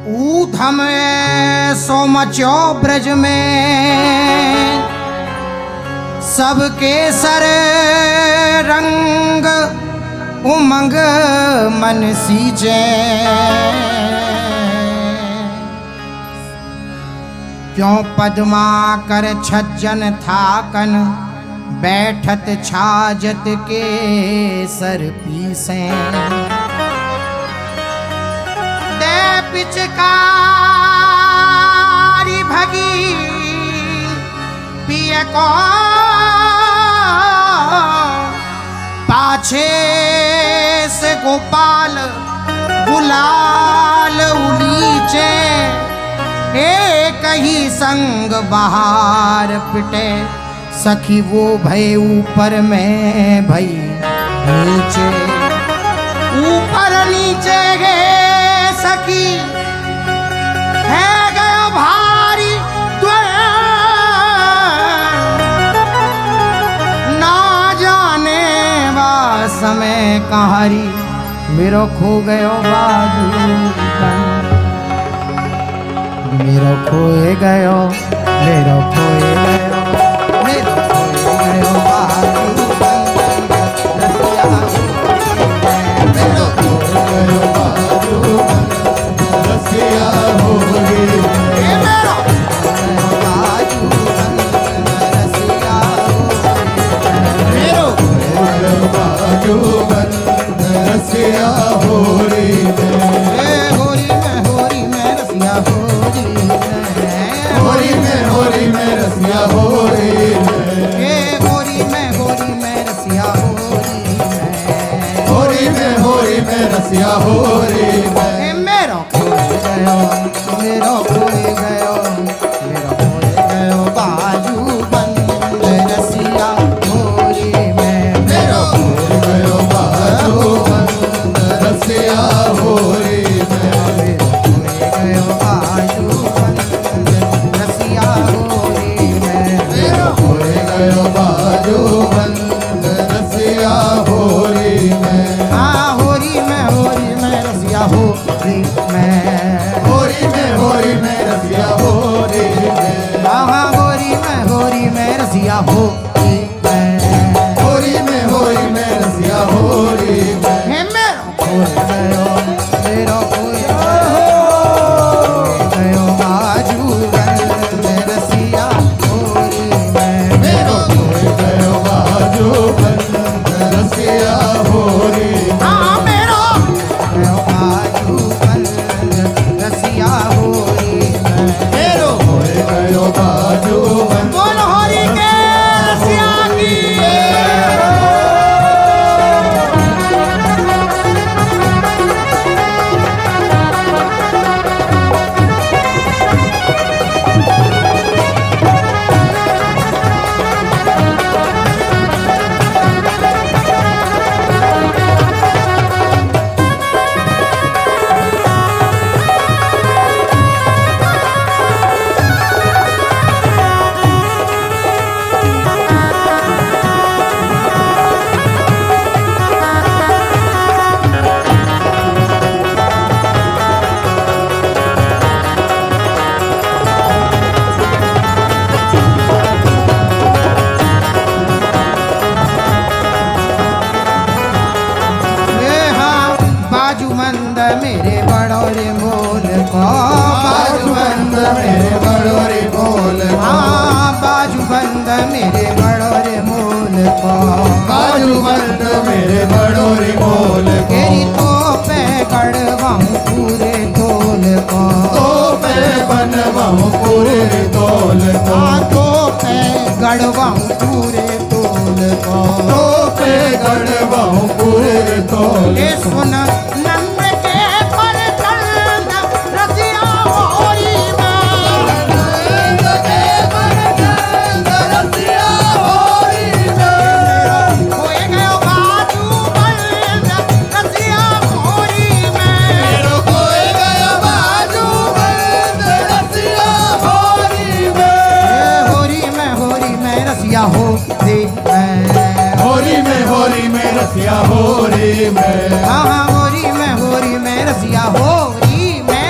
ऊधम सो मचो ब्रज में, सबके सर रंग उमंग मन सींचे। क्यों पद्मा कर छज्जन थाकन, बैठत छाजत के सर पीसे। दे पिचकारी भगी पिए को, पाछे से गोपाल गुलाल उलीचे। एक ही संग बहार पिटे, सखी वो भय ऊपर में भई नीचे। ऊपर नीचे गे सखी है गयो भारी ना जाने वा समय कहारी। मेरो खो गयो बाजू मेरो खोए गयो, मेरो खोए गयो, मेरो खोए गयो बाजू मेरो खोए गयो बाजू रसिया हो गे। मेरो बाजू रसिया मेरो खोए गयो बाजू रसिया हो रे। होरी में रसिया हो होरी में रसिया होरी में, होरी में रसिया होरी में, होरी में रसिया होरी में। मेरो खोए गयो, मेरो खोए गयो, मेरो खोए गयो बाजू बंद रसिया होरी में। मेरो खोए गयो बाजू बंद रसिया होरी में, मेरो खोए गयो बाजू बाजू बंद रसिया होरी में। हाँ होरी में रसिया होरी में, होरी में रसिया होरी में। हाँ होरी में रसिया होरी में, होरी में रसिया होरी में। मेरो खोए गयो, मेरो खोए गयो बाजू बंद रसिया होरी में। मेरो खोए गयो बाजू बंद रसिया होरी में। हाँ मेरो गयो बाजू बंद रसिया होरी में। मेरो खोए गयो बाजू बंद। बोल होरी के रसिया की। मेरे बड़ोरे बोल को, बाजू बंद मेरे बड़ोरे बोल को। हाँ बाजू बंद मेरे बड़ोरे बोल को, बाजू बंद मेरे बड़ोरे बोल को। तेरी तो पे गड़वाऊं पूरे तोल को, तो पे बनवाऊं पूरे तोल को। हाँ तो पे गड़वाऊं पूरे तोल को, तो पे गड़वाऊं पूरे तोल। ये सुन होरी में रसिया होरी में। हाँ होरी में रसिया होरी में।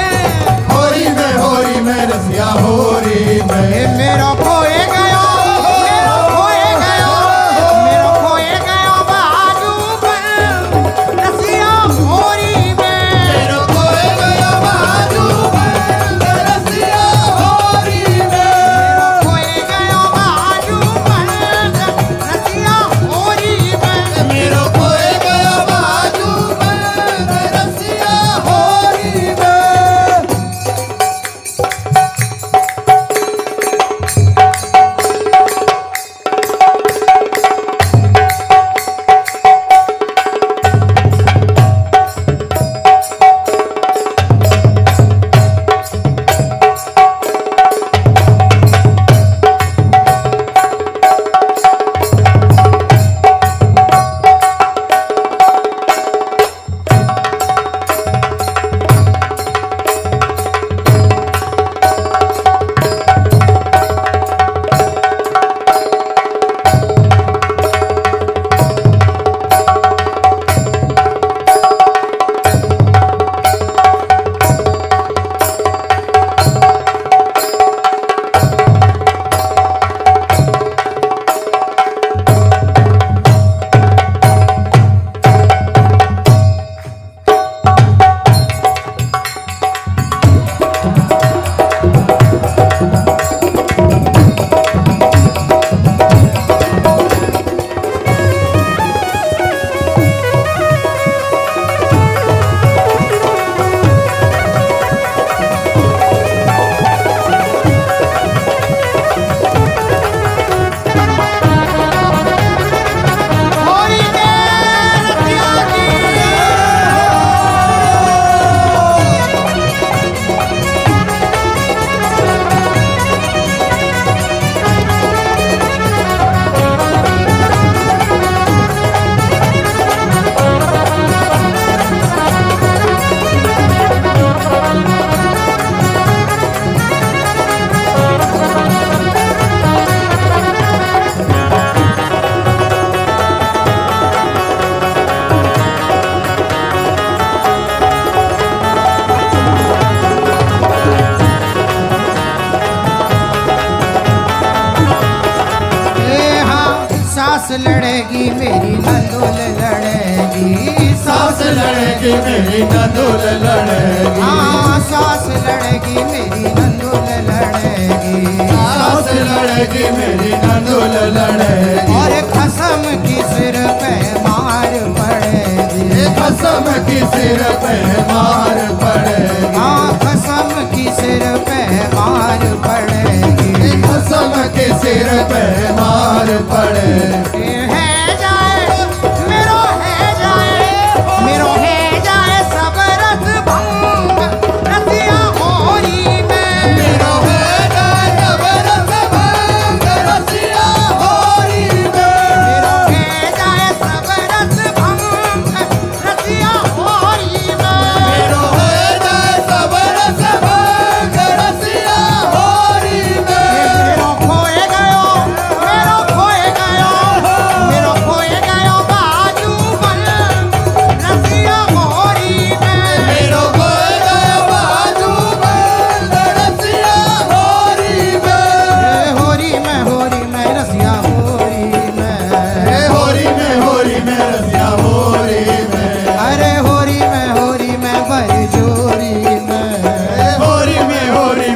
सास लड़ेगी मेरी नंदुल लड़ेगी, सास लड़ेगी मेरी नंदुल लड़ेगी, हाँ सास लड़ेगी मेरी नंदुल लड़ेगी, सास लड़ेगी मेरी नंदुल लड़ेगी, और खसम की सिर पे मार पड़ेगी, कसम की सिर पे मार पड़ेगी, हाँ खसम की सिर पे मार पड़ेगी, कसम के सिर पे मार पड़ेगी। है जाए मेरो है जाए मेरो है जाए सब रस भंग रसिया होरी में, मेरो है जाए सब रस भंग रसिया होरी में, मेरो है जाए सब रस भंग रसिया होरी में, मेरो है जाए सब रस भंग रसिया होरी में, मेरो खोए गयो मेरो खोए गयो बाजू बन रसिया होरी में, मेरो खोए गयो बाजू बंद रसिया होरी में, होरी में रसिया होरी में, होरी में रसिया होरी में, अरे होरी में बरजोरी में, होरी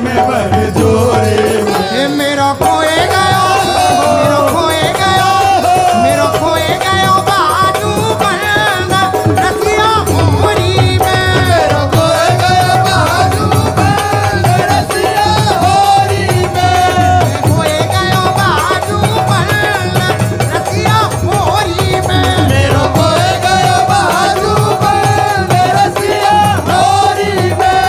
में बर जोरे में, ए मेरो खोए गयो मेरो खोए गयो बाजू बन रसिया होरी में, मेरो खोए गयो बाजू बंद रसिया होरी में, खोए गयो बाजू बन रसिया होरी में, मेरो खोए गयो बाजू बंद रसिया होरी में।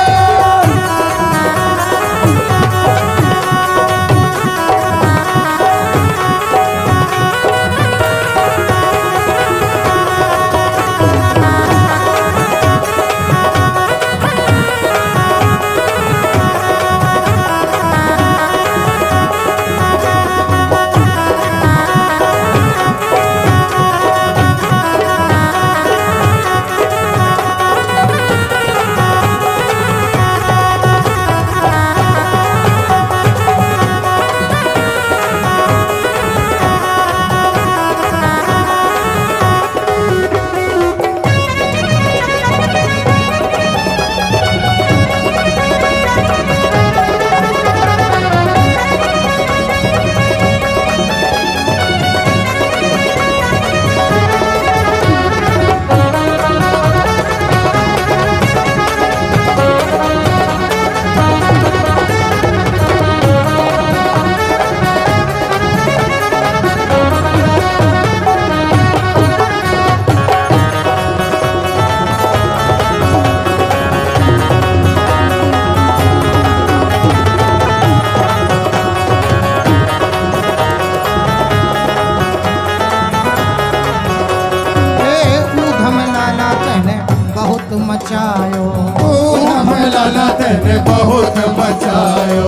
बहुत मचायो ऊधम लाला तेने बहुत मचायो,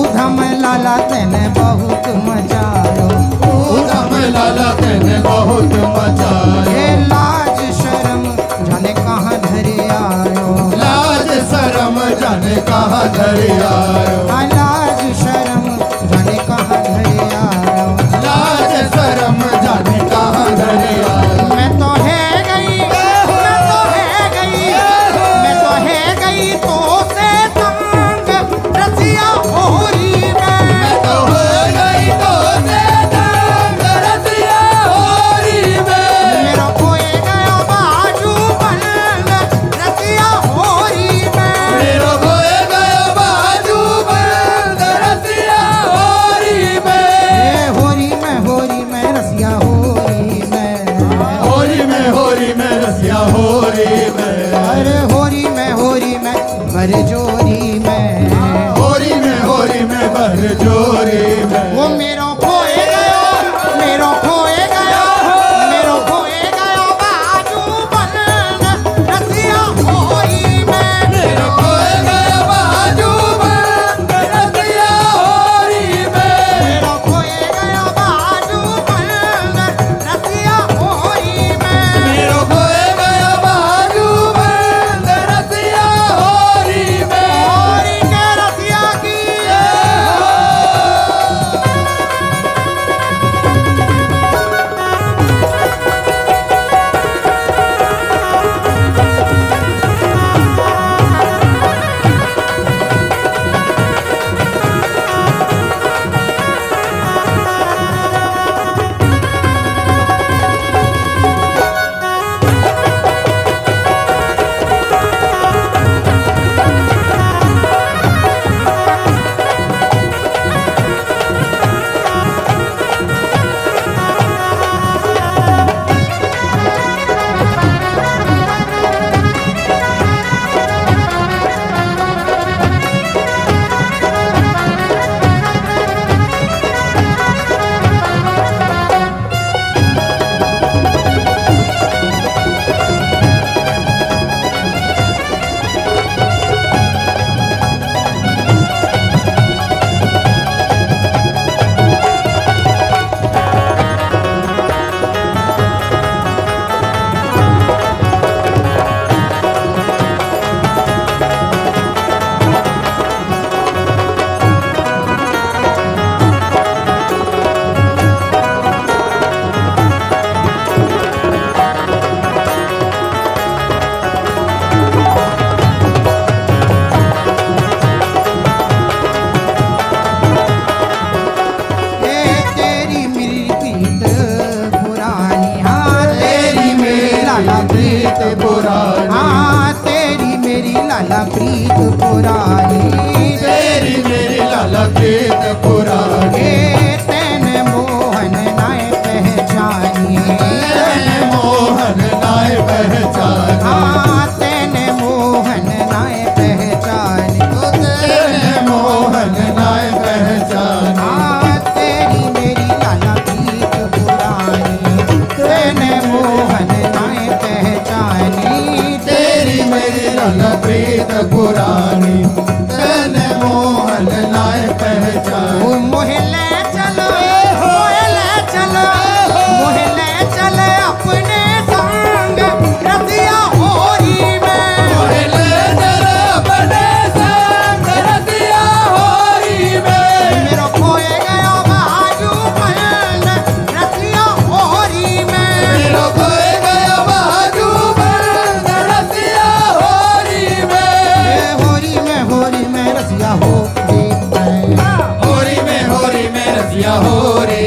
ऊधम लाला तेने बहुत मचायो, ऊधम लाला तेने बहुत मचायो, ये लाज शर्म जाने कहाँ धरे आयो, लाज शरम जाने कहाँ धरी आयो, हाँ, लाज शर्म जाने कहाँ धरे आयो, लाज शरम जाने कहाँ धरी आयो, मैं तो है गई तो से तंग रसिया होरी में, मैं तो हो गई तो से तंग रसिया होरी में, मेरा खोए गया बाजू बन रसिया होरी में, मेरो खोए गयो बाजू बंद रसिया होरी में, होरी में रसिया होरी में, होरी में रसिया होरी में, अरे होरी में बरजोरी में, होरी में बर जोरी में, वो मेरो खोए गया बाजू बन रसिया होरी में, मेरो खोए गयो बाजू बंद रसिया होरी में, मेरो खोए गया बाजू बन रसिया होरी में, मेरो खोए गयो बाजू बंद रसिया होरी में, होरी के रसिया की पुरानी तेरी मेरी लाला प्रीत पुरानी तेने मोहन नाय पहचानी तेने मोहन नाय पहचानी तेने मोहन नाय पहचानी तेने मोहन नाय पहचानी तेरी मेरी लाला प्रीत पुरानी तेने मोहन नाय पहचानी तेरी मेरी लाला प्रीत पुरानी तेने मोहन नाय पहचानी मोहल्ले चलो मोहल्ले चलो मोहल्ले चले अपने संग रसिया होरी में मोहल्ले चले अपने संग रसिया होरी में मेरो खोए गया बाजू बहन रसिया होरी में मेरो खोए गया बाजू बहन रसिया होरी में होरी में रसिया होरी में होरी में रसिया होरी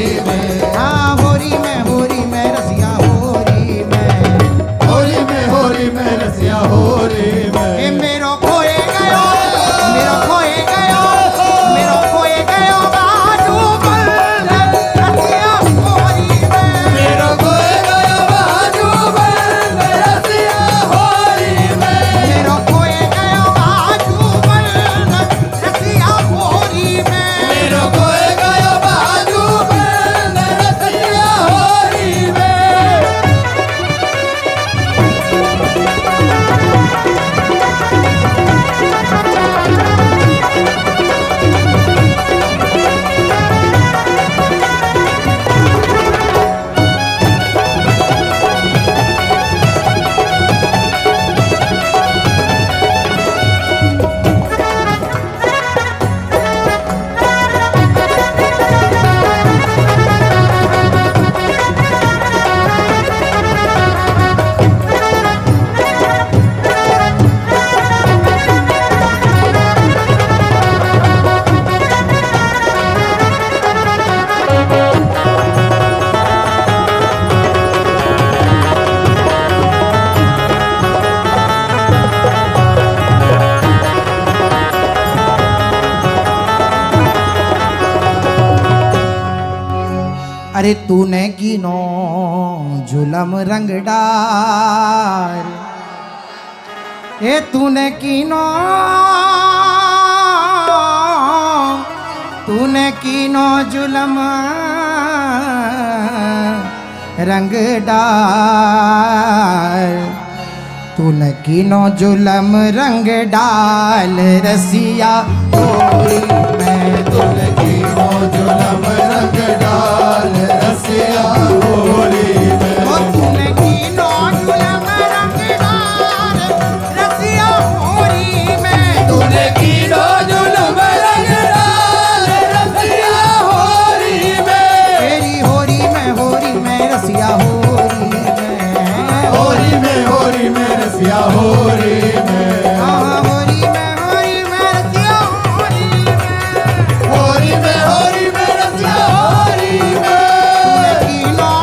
में होरी में रसिया होरी में होरी में रसिया होरी में मेरो खोए गयो मेरो खोए गयो बाजू बहन रसिया होरी में मेरो खोए गया बाजू बहन रसिया होरी में मेरो खोए गयो बाजू बहन रसिया होरी में मेरो खोए गया बाजू बहन रसिया होरी में अरे तूने कीनो जुलम रंग डार तूने कीनो जुलम रंग डार तूने कीनो जुलम रंग डाल रसिया होरी में तूने कीनो जुलम रंग डाल रसिया होरी में तूने कीनो जुलम रंग डाल रसिया होरी में तूने कीनो जुलम रंग डाल रसिया होरी में तेरी होरी में रसिया होरी में होरी में रसिया होरी में होरी में रसिया होरी में होरी में रसिया होरी में कीनो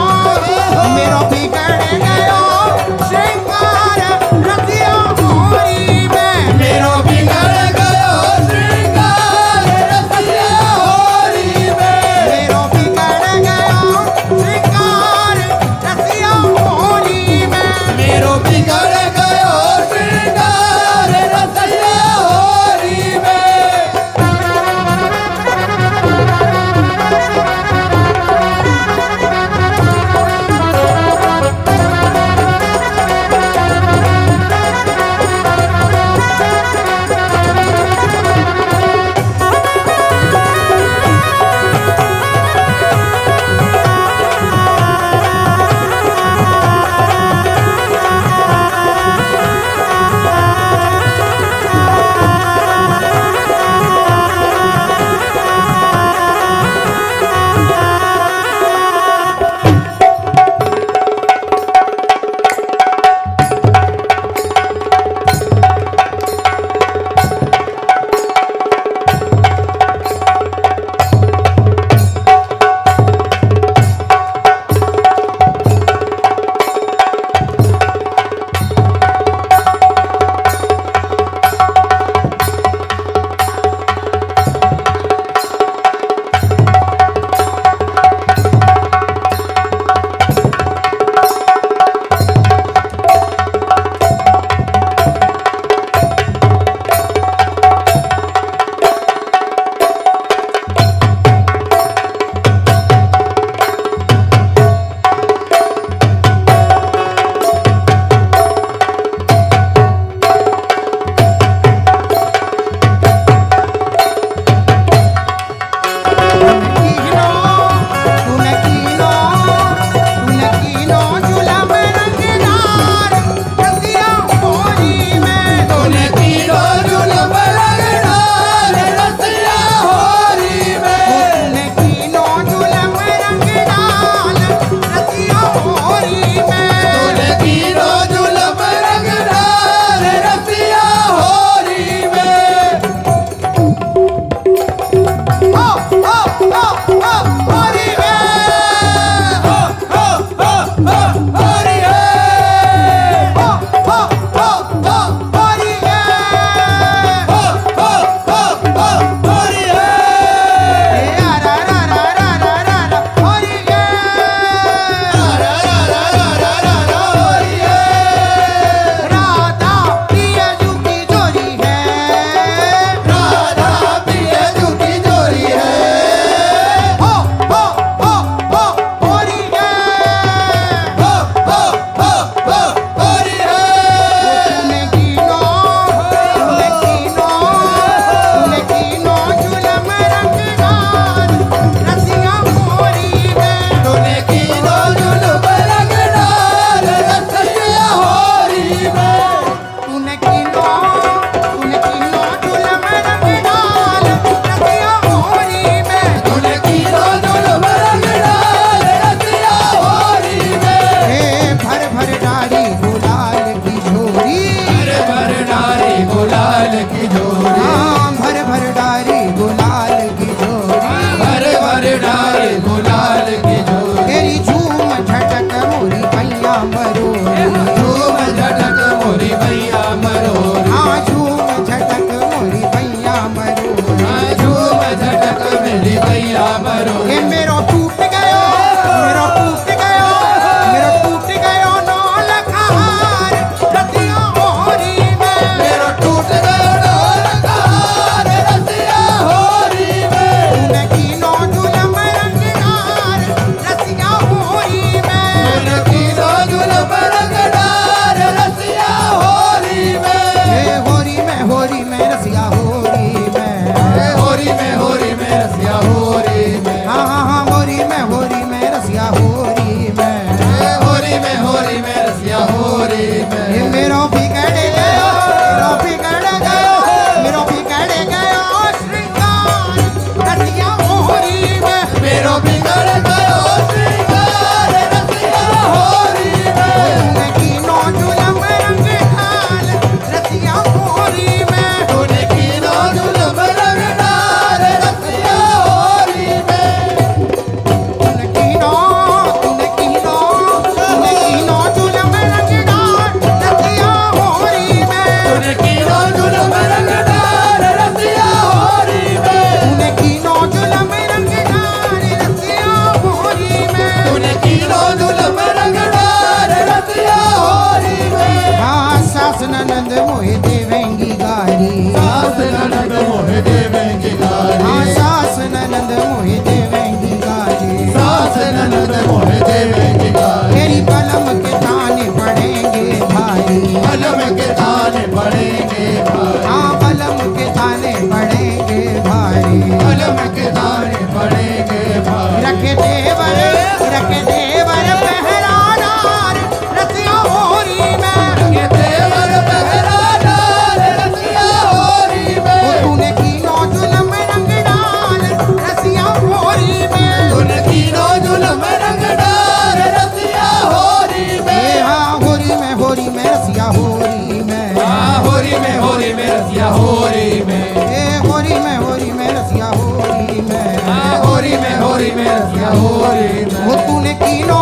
होरी में रसिया होरी में होरी में रसिया होरी में वो तूने कीनो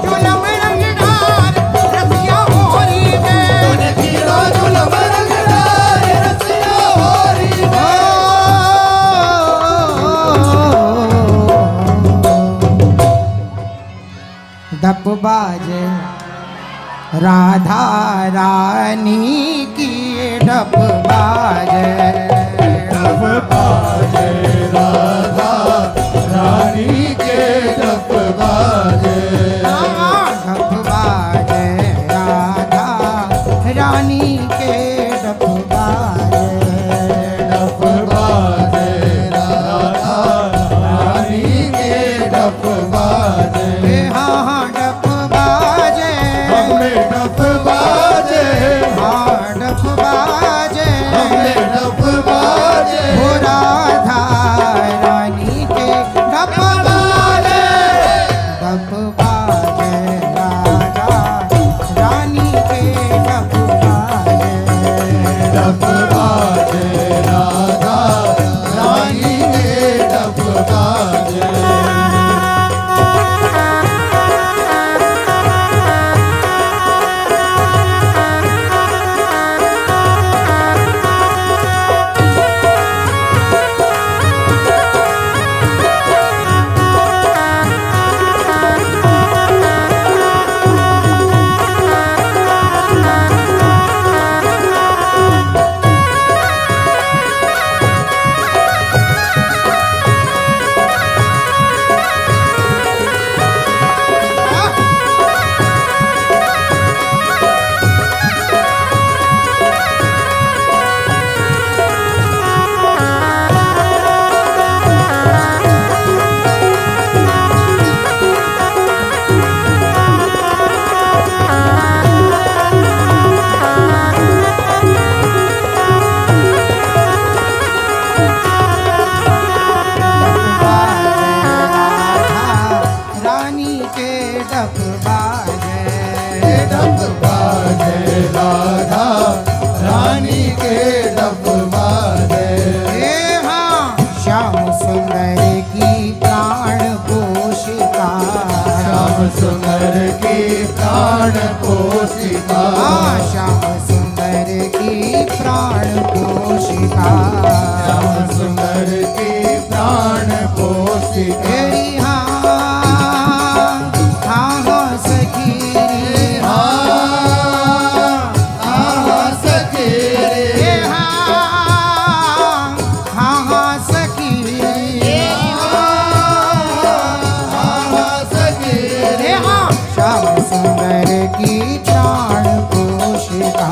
जुलम रंगदार रसिया होरी में तूने कीनो जुलम रंगदार रसिया होरी में धप बाजे राधा रानी की ढप बाजे डफ बाजे राधा रानी के डफ बाजे ढप बाजे राधा रानी के ढप बाजे डफ बाजे राधा रानी के डफ बाजे हाँ ढप बाजे हमने डफ बाजे हाँ ढप बाजे हमने डफ बाजे हो राधा रानी के ढप बाजे ढप बाजे राधा रानी के ढप बाजे डफ बाजे राधा रानी के डफ बाजे रानी के ढप बाजे डफ बाजे राधा रानी के डफ बाजे हे हाँ श्याम सुंदर की प्राण पोषिका श्याम सुंदर की प्राण पोषिका हाँ श्याम सुंदर की प्राण पोषिका श्याम सुंदर की प्राण पोषिका तेरी हाँ हाँ हाँ सखी सखी हे हाँ हाँ सखी सखी हे हाँ श्याम सुंदर की प्राण पोषिका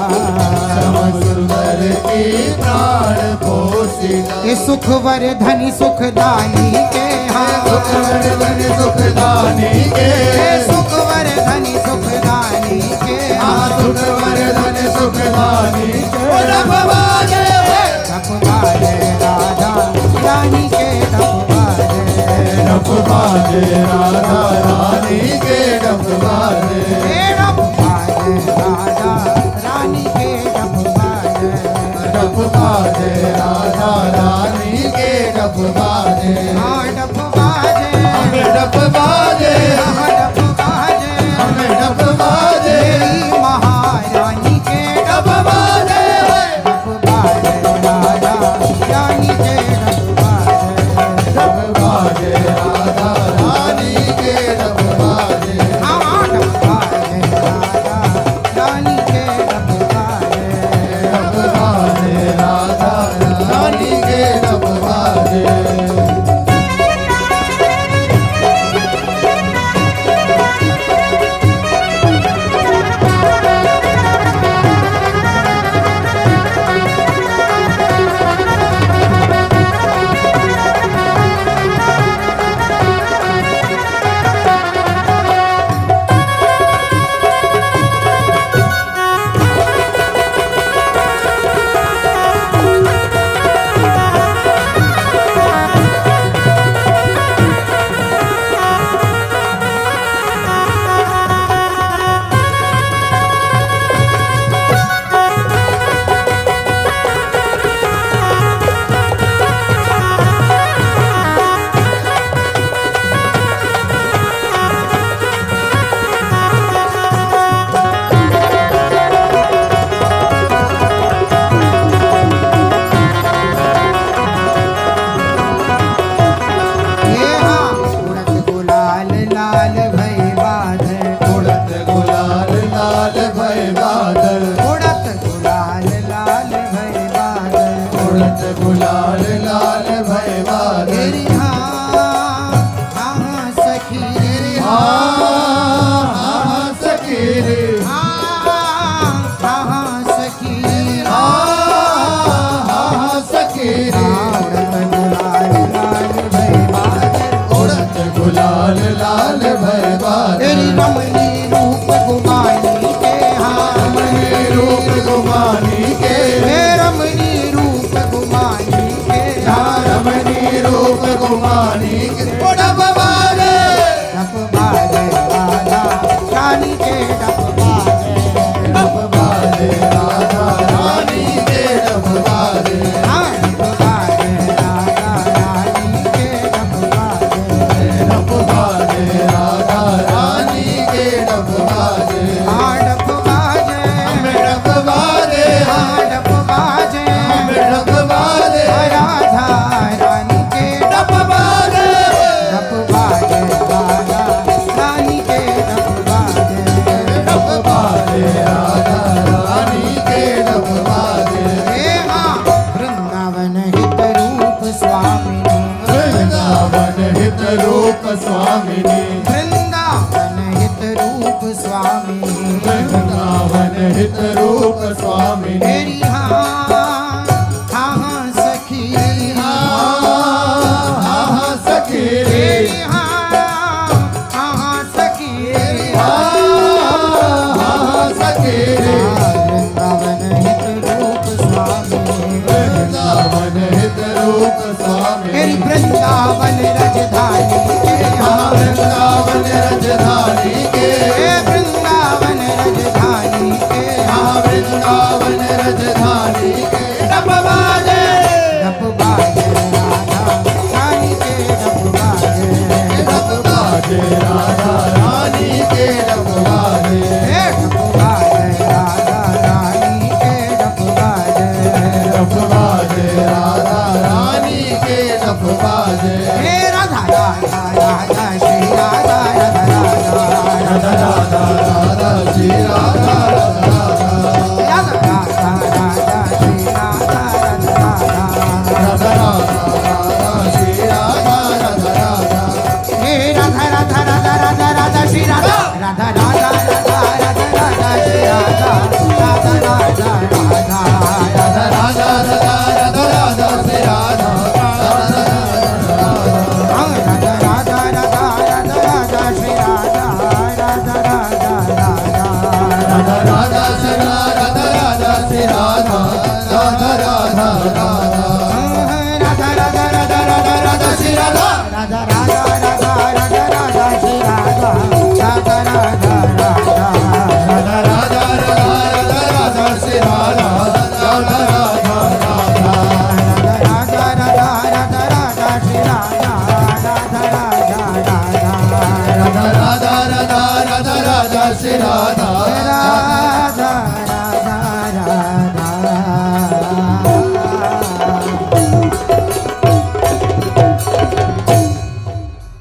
श्याम सुंदर की प्राण पोषिका ये सुखवर धनी सुखदानी के हाँ सुखवर्धन सुखदानी के ये सुखवर धनी सुखदानी के हाँ सुखवर्धन सुखदानी के डफ बाजे ढप बाजे राधा रानी के ढप बाजे डफ बाजे राधा रानी के डफ बाजे हे ढप बाजे राधा रानी के ढप बाजे डफ बाजे राधा रानी के डफ बाजे हाँ ढप बाजे हमें डफ बाजे हाँ ढप बाजे हमें डफ बाजे मेरी महारानी के डफ बाजे ढप बाजे राधा रानी के ढप बाजे डफ बाजे राधा रानी के डफ बाजे हाँ ढप बाजे राधा रानी के ढप बाजे डफ बाजे राधा रानी के डफ बाजे उड़त गुलाल लाल भैवा रे तेरी हाँ हाँ सखी रे हाँ सखी रे हाँ सखी हाँ सखी रे उड़त गुलाल लाल भैया तेरी रमणी रूप गुमानी के हाँ रमणी रूप गुमानी के रमणी रूप गुमानी के हाँ रमणी रूप गुमानी के डप बाजे डप बाजे राधा रानी के डप बाजे राधा रानी के डप बाजे हाँ डप बाजे राधा रानी के डप बाजे डप बाजे राधा रानी के डप बाजे हाँ डप बाजे हमें डप बाजे हाँ डप बाजे हमें डप बाजे राधा रानी के डप बाजे डप बाजे राधा रानी के डप बाजे डप बाजे राधा रानी के डप बाजे हे हाँ वृंदावन हित रूप स्वामिनी वृंदावन हित रूप स्वामिनी वृंदावन हित रूप स्वामिनी वृंदावन हित रूप स्वामिनी तेरी हाँ हाँ सखी हाँ सखी रे तेरी हाँ सखी हाँ सखी रे वृंदावन हित रूप स्वामिनी वृंदावन हित रूप स्वामिनी तेरी वृंदावन राजधानी के हाँ वृंदावन राजधानी के वृंदावन राजधानी के हाँ वृंदावन राजधानी के डप बाजे डप बाजे राधा रानी के डप बाजे डप बाजे राधा रानी के डप बाजे डप बाजे राधा रानी के डप बाजे डप बाजे राधा रानी के डप बाजे हे राधा राधा राधा श्री राधा राधा राधा राधा राधा राधा श्री राधा राधा राधा राधा राधा राधा श्री राधा राधा राधा राधा राधा राधा श्री राधा राधा राधा हे राधा राधा राधा राधा राधा श्री राधा राधा राधा राधा राधा राधा श्री राधा राधा राधा राधा राधा राधा राधा राधा राधा श्री राधा राधा राधा राधा राधा राधा राधा श्री राधा राधा राधा राधा राधा राधा राधा राधा श्री राधा राधा राधा राधा